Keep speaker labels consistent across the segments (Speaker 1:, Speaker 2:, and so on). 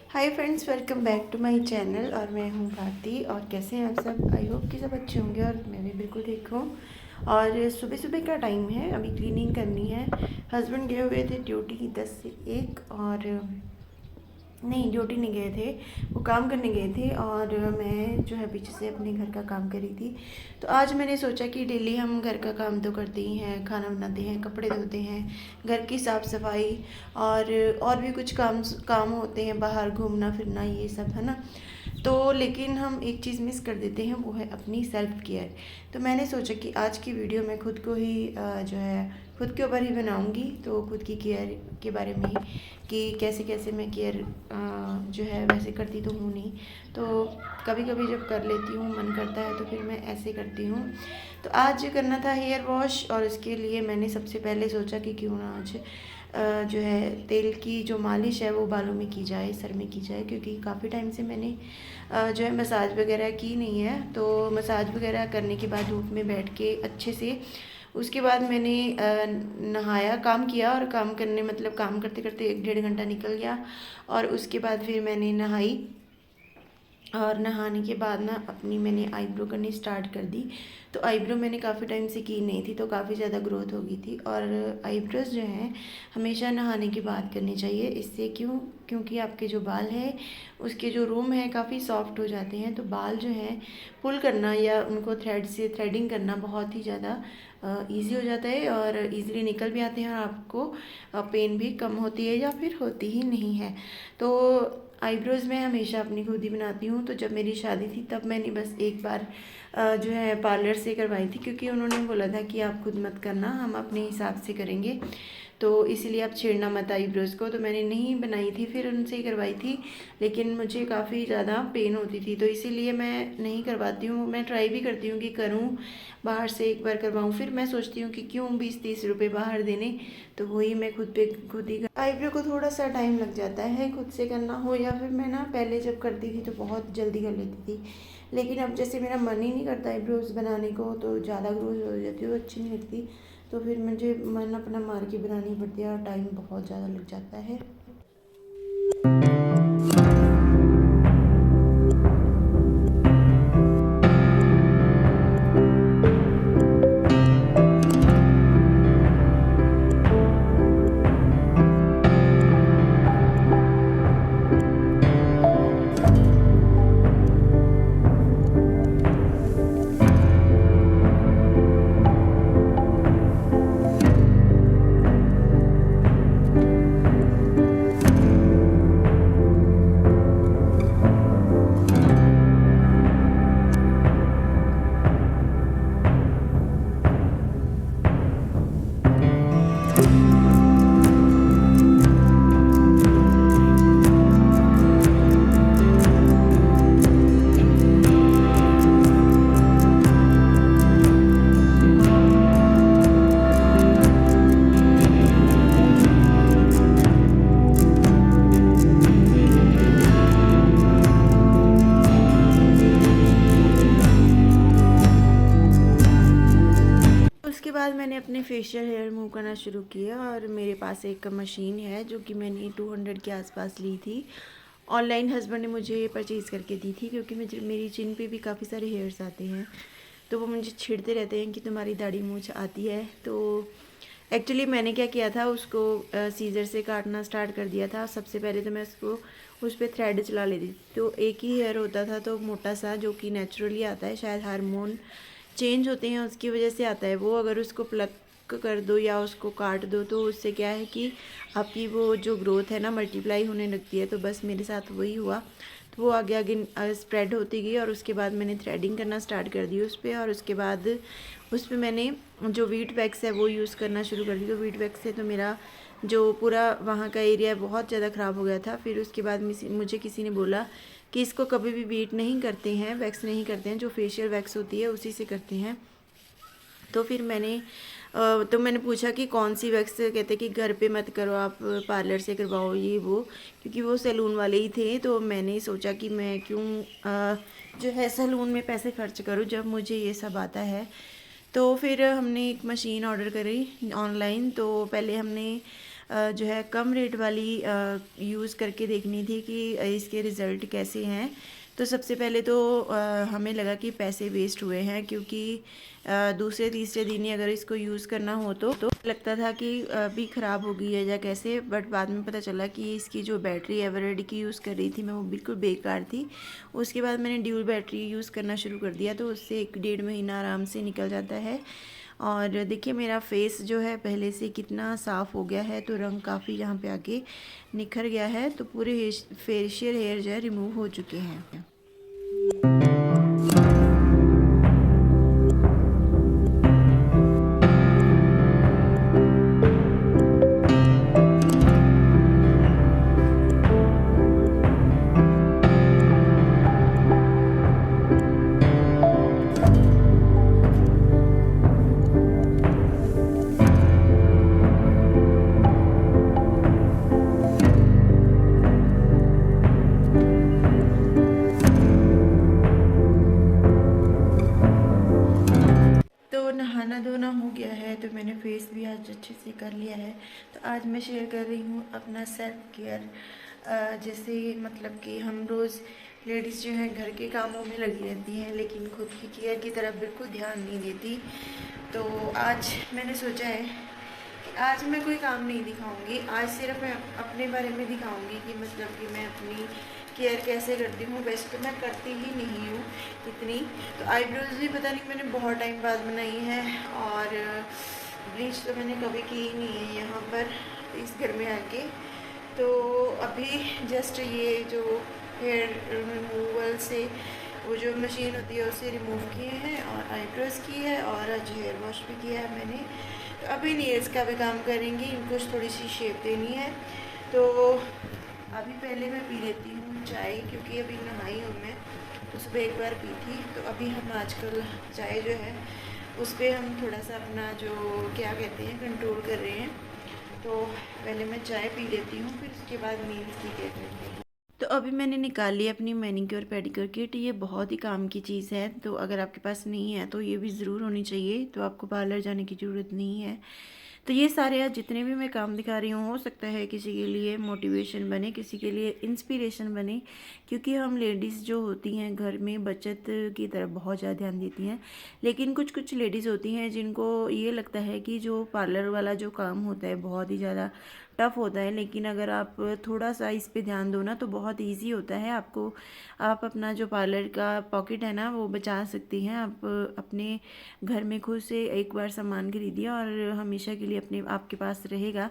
Speaker 1: Hi friends, welcome back to my channel. और मैं हूँ भारती। और कैसे हैं आप सब? आई होप कि सब अच्छे होंगे और मैं भी बिल्कुल ठीक हूँ। और सुबह सुबह का टाइम है, अभी क्लीनिंग करनी है। हस्बैंड गए हुए थे ड्यूटी 10 से 1, और नहीं, ड्यूटी नहीं गए थे, वो काम करने गए थे। और मैं जो है पीछे से अपने घर का काम करी थी। तो आज मैंने सोचा कि डेली हम घर का काम तो करते ही हैं, खाना बनाते हैं, कपड़े धोते हैं, घर की साफ़ सफाई और भी कुछ काम होते हैं, बाहर घूमना फिरना, ये सब है ना। तो लेकिन हम एक चीज़ मिस कर देते हैं, वो है अपनी सेल्फ़ केयर। तो मैंने सोचा कि आज की वीडियो मैं खुद को ही जो है खुद के ऊपर ही बनाऊंगी, तो खुद की केयर के बारे में ही, कि कैसे कैसे मैं केयर जो है, वैसे करती तो हूँ नहीं, तो कभी कभी जब कर लेती हूँ, मन करता है तो फिर मैं ऐसे करती हूँ। तो आज करना था हेयर वॉश, और इसके लिए मैंने सबसे पहले सोचा कि क्यों ना आज जो है तेल की जो मालिश है वो बालों में की जाए, सर में की जाए, क्योंकि काफ़ी टाइम से मैंने जो है मसाज वगैरह की नहीं है। तो मसाज वगैरह करने के बाद धूप में बैठ के अच्छे से, उसके बाद मैंने नहाया, काम किया, और काम करने मतलब काम करते करते 1 डेढ़ घंटा निकल गया। और उसके बाद फिर मैंने नहाई, और नहाने के बाद ना अपनी मैंने आईब्रो करनी स्टार्ट कर दी। तो आईब्रो मैंने काफ़ी टाइम से की नहीं थी, तो काफ़ी ज़्यादा ग्रोथ हो गई थी। और आईब्रोज जो हैं हमेशा नहाने के बाद करनी चाहिए। इससे क्योंकि आपके जो बाल हैं उसके जो रूम है काफ़ी सॉफ्ट हो जाते हैं। तो बाल जो हैं पुल करना या उनको थ्रेड से थ्रेडिंग करना बहुत ही ज़्यादा ईजी हो जाता है, और ईज़िली निकल भी आते हैं, और आपको पेन भी कम होती है या फिर होती ही नहीं है। तो आईब्रोज़ मैं हमेशा अपनी खुद ही बनाती हूँ। तो जब मेरी शादी थी तब मैंने बस एक बार जो है पार्लर से करवाई थी, क्योंकि उन्होंने बोला था कि आप खुद मत करना, हम अपने हिसाब से करेंगे, तो इसीलिए आप छेड़ना मत आईब्रोज़ को। तो मैंने नहीं बनाई थी, फिर उनसे ही करवाई थी, लेकिन मुझे काफ़ी ज़्यादा पेन होती थी, तो इसीलिए मैं नहीं करवाती हूँ। मैं ट्राई भी करती हूँ कि करूँ, बाहर से एक बार करवाऊँ, फिर मैं सोचती हूँ कि क्यों 20-30 रुपये बाहर देने, तो वही मैं खुद ही आईब्रो को थोड़ा सा टाइम लग जाता है खुद से करना हो, या फिर मैं ना पहले जब करती थी तो बहुत जल्दी कर लेती थी, लेकिन अब जैसे मेरा मन ही नहीं करता आईब्रोज बनाने को, तो ज़्यादा ग्रोथ हो जाती है, वो अच्छी नहीं लगती, तो फिर मुझे मन अपना मार के बनानी पड़ती है, और टाइम बहुत ज़्यादा लग जाता है। उसके बाद मैंने अपने फेशियल हेयर रिमूव करना शुरू किया, और मेरे पास एक मशीन है जो कि मैंने 200 के आसपास ली थी ऑनलाइन। हस्बैंड ने मुझे परचेज़ करके दी थी, क्योंकि मेरी चिन पे भी काफ़ी सारे हेयर्स आते हैं, तो वो मुझे छेड़ते रहते हैं कि तुम्हारी दाढ़ी मूंछ आती है। तो एक्चुअली मैंने क्या किया था, उसको सीज़र से काटना स्टार्ट कर दिया था। सबसे पहले तो मैं उस पर थ्रेड चला लेती थी, तो एक ही हेयर होता था, तो मोटा सा, जो कि नेचुरली आता है, शायद हार्मोन चेंज होते हैं उसकी वजह से आता है वो। अगर उसको प्लग कर दो या उसको काट दो, तो उससे क्या है कि आपकी वो जो ग्रोथ है ना, मल्टीप्लाई होने लगती है। तो बस मेरे साथ वही हुआ, तो वो आगे आगे स्प्रेड होती गई, और उसके बाद मैंने थ्रेडिंग करना स्टार्ट कर दी उस पर। और उसके बाद उस पर मैंने जो वीट वैक्स है वो यूज़ करना शुरू कर दी। तो वीट वैक्स से तो मेरा जो पूरा वहाँ का एरिया बहुत ज़्यादा ख़राब हो गया था। फिर उसके बाद मुझे किसी ने बोला कि इसको कभी भी बीट नहीं करते हैं, वैक्स नहीं करते हैं, जो फेशियल वैक्स होती है उसी से करते हैं। तो फिर मैंने पूछा कि कौन सी वैक्स, कहते कि घर पे मत करो, आप पार्लर से करवाओ, ये वो, क्योंकि वो सैलून वाले ही थे। तो मैंने सोचा कि मैं क्यों जो है सैलून में पैसे खर्च करूँ जब मुझे ये सब आता है। तो फिर हमने एक मशीन ऑर्डर करी ऑनलाइन। तो पहले हमने जो है कम रेट वाली यूज़ करके देखनी थी कि इसके रिज़ल्ट कैसे हैं। तो सबसे पहले तो हमें लगा कि पैसे वेस्ट हुए हैं, क्योंकि दूसरे तीसरे दिन ही अगर इसको यूज़ करना हो तो लगता था कि अभी ख़राब हो गई है या कैसे। बट बाद में पता चला कि इसकी जो बैटरी एवरेडी की यूज़ कर रही थी मैं, वो बिल्कुल बेकार थी। उसके बाद मैंने ड्यूल बैटरी यूज़ करना शुरू कर दिया, तो उससे 1 डेढ़ महीना आराम से निकल जाता है। और देखिए मेरा फेस जो है पहले से कितना साफ़ हो गया है, तो रंग काफ़ी यहाँ पे आके निखर गया है। तो पूरे फेशियल हेयर जो है रिमूव हो चुके हैं। तो नहाना धोना हो गया है, तो मैंने फेस भी आज अच्छे से कर लिया है। तो आज मैं शेयर कर रही हूँ अपना सेल्फ केयर। जैसे मतलब कि हम रोज़ लेडीज़ जो है घर के कामों में लगी रहती हैं, लेकिन खुद की केयर की तरफ बिल्कुल ध्यान नहीं देती। तो आज मैंने सोचा है कि आज मैं कोई काम नहीं दिखाऊंगी, आज सिर्फ मैं अपने बारे में दिखाऊंगी कि मतलब कि मैं अपनी केयर कैसे करती हूँ। वैसे तो मैं करती ही नहीं हूँ इतनी। तो आईब्रोज भी पता नहीं मैंने बहुत टाइम बाद बनाई है, और ब्लीच तो मैंने कभी की ही नहीं है यहाँ पर इस घर में आके। तो अभी जस्ट ये जो हेयर रिमूवल से वो जो मशीन होती है उसे रिमूव किए हैं, और आईब्रोज की है, और आज हेयर वॉश भी किया है मैंने। तो अभी नेल्स का भी काम करेंगी, इनको थोड़ी सी शेप देनी है। तो अभी पहले मैं पी लेती हूँ चाय, क्योंकि अभी नहाई हूँ मैं, तो सुबह एक बार पी थी। तो अभी हम आजकल चाय जो है उस पर हम थोड़ा सा अपना जो क्या कहते हैं कंट्रोल कर रहे हैं। तो पहले मैं चाय पी लेती हूँ, फिर उसके बाद नील्स की केयर करती हूँ। तो अभी मैंने निकाल ली अपनी मैनिक्योर पेडिक्योर किट। ये बहुत ही काम की चीज़ है, तो अगर आपके पास नहीं है तो ये भी ज़रूर होनी चाहिए। तो आपको पार्लर जाने की ज़रूरत नहीं है। तो ये सारे आज जितने भी मैं काम दिखा रही हूँ, हो सकता है किसी के लिए मोटिवेशन बने, किसी के लिए इंस्पिरेशन बने। क्योंकि हम लेडीज़ जो होती हैं घर में बचत की तरफ बहुत ज़्यादा ध्यान देती हैं, लेकिन कुछ कुछ लेडीज़ होती हैं जिनको ये लगता है कि जो पार्लर वाला जो काम होता है बहुत ही ज़्यादा टफ़ होता है। लेकिन अगर आप थोड़ा सा इस पे ध्यान दो ना, तो बहुत ईजी होता है आपको। आप अपना जो पार्लर का पॉकेट है ना वो बचा सकती हैं। आप अपने घर में खुद से एक बार सामान खरीदिए और हमेशा के लिए अपने आपके पास रहेगा।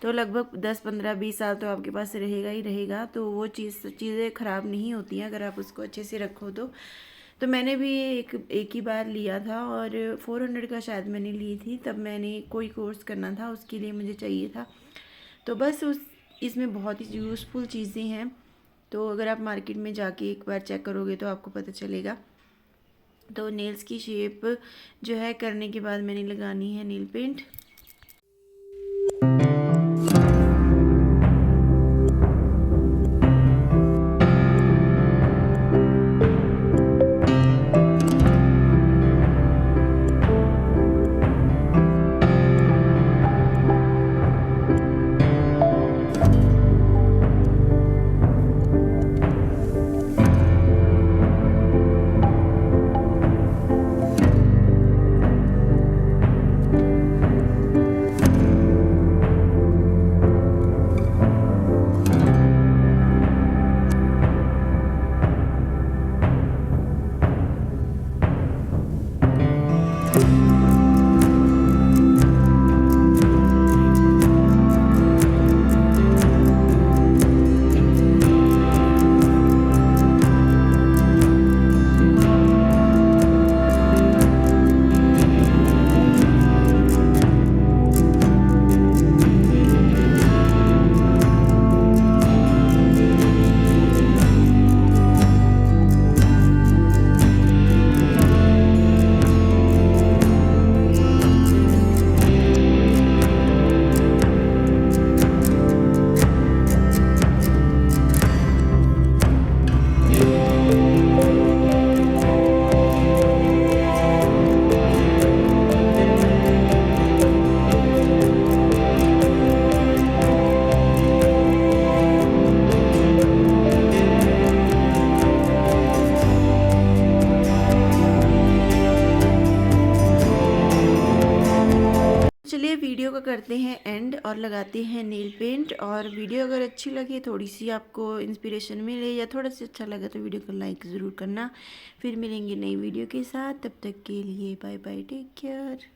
Speaker 1: तो लगभग 10 15 20 साल तो आपके पास रहेगा ही रहेगा। तो वो चीज़ें ख़राब नहीं होती हैं अगर आप उसको अच्छे से रखो तो मैंने भी एक ही बार लिया था, और 400 का शायद मैंने ली थी। तब मैंने कोई कोर्स करना था, उसके लिए मुझे चाहिए था। तो बस इसमें बहुत ही यूज़फुल चीज़ें हैं। तो अगर आप मार्केट में जाके एक बार चेक करोगे तो आपको पता चलेगा। तो नेल्स की शेप जो है करने के बाद मैंने लगानी है नेल पेंट। चलिए वीडियो को करते हैं एंड और लगाते हैं नेल पेंट। और वीडियो अगर अच्छी लगे, थोड़ी सी आपको इंस्पिरेशन मिले या थोड़ा सा अच्छा लगा तो वीडियो को लाइक ज़रूर करना। फिर मिलेंगे नई वीडियो के साथ, तब तक के लिए बाय बाय, टेक केयर।